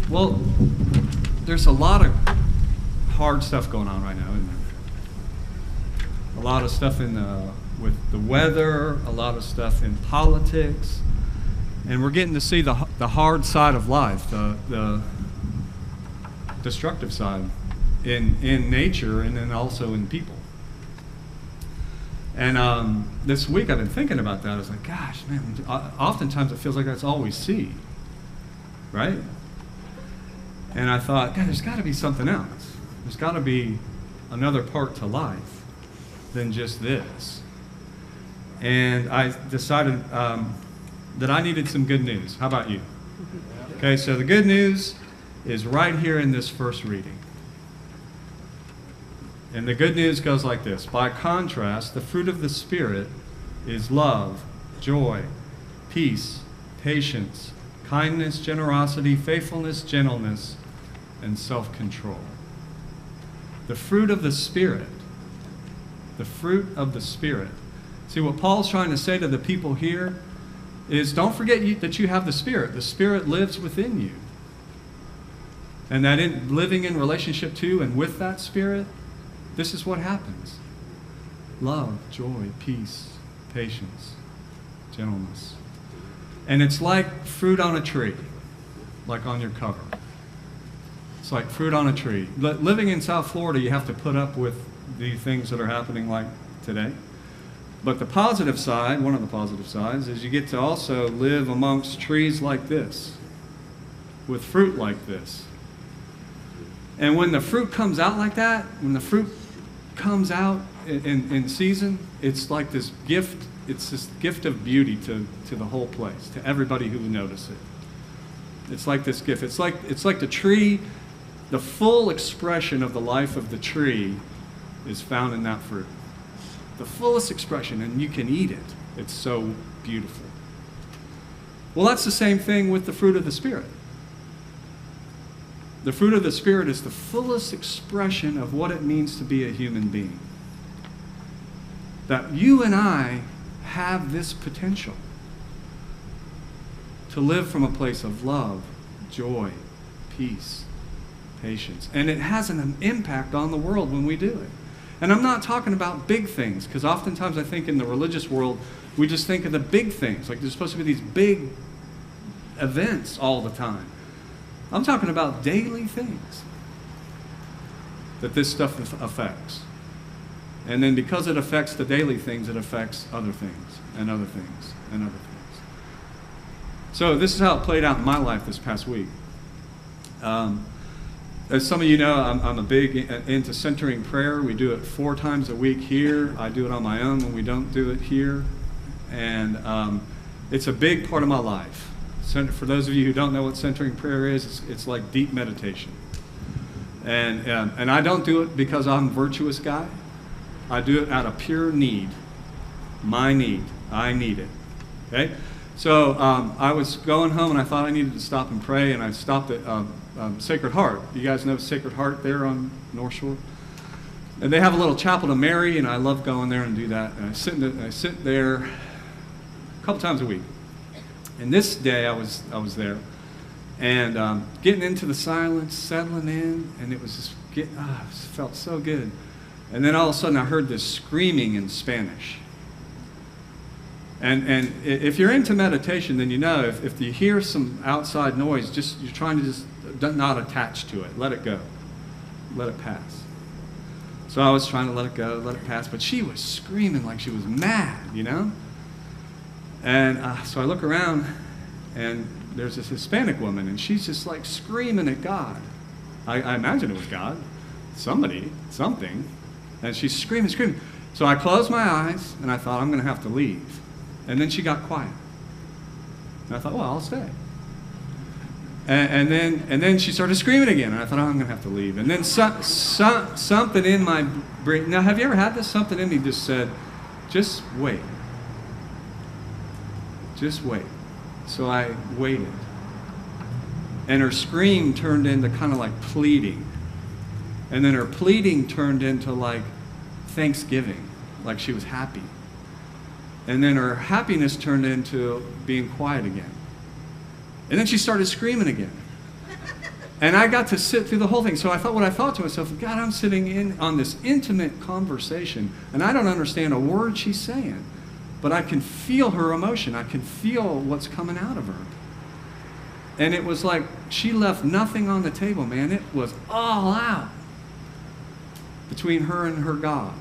Well, there's a lot of hard stuff going on right now, isn't there? A lot of stuff with the weather, a lot of stuff in politics, and we're getting to see the hard side of life, the destructive side in nature and then also in people. And this week I've been thinking about that. I was like, gosh, man, oftentimes it feels like that's all we see, right? And I thought, God, there's got to be something else. There's got to be another part to life than just this. And I decided that I needed some good news. How about you? Okay, so the good news is right here in this first reading. And the good news goes like this. By contrast, the fruit of the Spirit is love, joy, peace, patience, kindness, generosity, faithfulness, gentleness, and self-control. The fruit of the Spirit. The fruit of the Spirit. See, what Paul's trying to say to the people here is don't forget that you have the Spirit. The Spirit lives within you. And that in living in relationship to and with that Spirit, this is what happens. Love, joy, peace, patience, gentleness. And it's like fruit on a tree, like on your cover. It's like fruit on a tree. Living in South Florida, you have to put up with the things that are happening like today. But the positive side, one of the positive sides, is you get to also live amongst trees like this, with fruit like this. And when the fruit comes out like that, when the fruit comes out in season, it's like this gift. It's this gift of beauty to the whole place, to everybody who will notice it. It's like this gift. It's like the tree. The full expression of the life of the tree is found in that fruit. The fullest expression, and you can eat it. It's so beautiful. Well, that's the same thing with the fruit of the Spirit. The fruit of the Spirit is the fullest expression of what it means to be a human being. That you and I have this potential to live from a place of love, joy, peace, patience. And it has an impact on the world when we do it. And I'm not talking about big things, because oftentimes I think in the religious world, we just think of the big things. Like there's supposed to be these big events all the time. I'm talking about daily things that this stuff affects. And then because it affects the daily things, it affects other things, and other things, and other things. So this is how it played out in my life this past week. As some of you know, I'm a big into centering prayer. We do it 4 times a week here. I do it on my own when we don't do it here. And it's a big part of my life. For those of you who don't know what centering prayer is, it's like deep meditation. And I don't do it because I'm a virtuous guy. I do it out of pure need. My need. I need it. Okay? So I was going home and I thought I needed to stop and pray, and I stopped at Sacred Heart. You guys know Sacred Heart there on North Shore? And they have a little chapel to Mary, and I love going there and do that. And I sit there a couple times a week. And this day I was there, and getting into the silence, settling in, and it was just it felt so good. And then all of a sudden I heard this screaming in Spanish. And if you're into meditation, then you know if you hear some outside noise, you're trying to just not attach to it. Let it go. Let it pass. So I was trying to let it go, let it pass, but she was screaming like she was mad, you know? And so I look around, and there's this Hispanic woman, and she's just like screaming at God. I imagine it was God, somebody, something, and she's screaming. So I closed my eyes, and I thought, I'm going to have to leave. And then she got quiet. And I thought, well, I'll stay. And then she started screaming again, and I thought, oh, I'm going to have to leave. And then something in my brain, now have you ever had this? Something in me just said, just wait. Just wait. So I waited. And her scream turned into kind of like pleading. And then her pleading turned into like thanksgiving, like she was happy. And then her happiness turned into being quiet again. And then she started screaming again. And I got to sit through the whole thing. So what I thought to myself, God, I'm sitting in on this intimate conversation, and I don't understand a word she's saying, but I can feel her emotion. I can feel what's coming out of her. And it was like she left nothing on the table, man. It was all out between her and her God.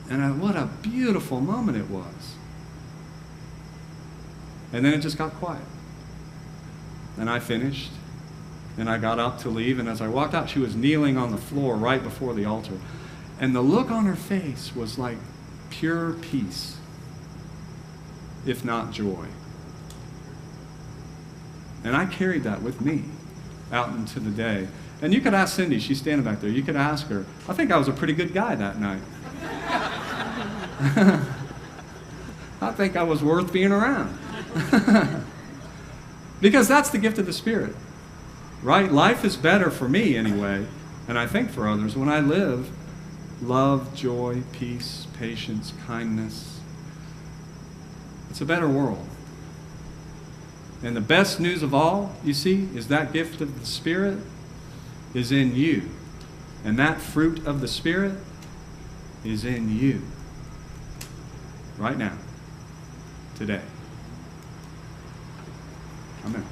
And what a beautiful moment it was. And then it just got quiet. And I finished, and I got up to leave, and as I walked out, she was kneeling on the floor right before the altar. And the look on her face was like pure peace, if not joy. And I carried that with me out into the day. And you could ask Cindy, she's standing back there, you could ask her. I think I was a pretty good guy that night. I think I was worth being around. Because that's the gift of the Spirit, right? Life is better for me anyway, and I think for others, when I live love, joy, peace, patience, kindness. It's a better world. And the best news of all, you see, is that gift of the Spirit is in you. And that fruit of the Spirit is in you. Right now. Today. Amen.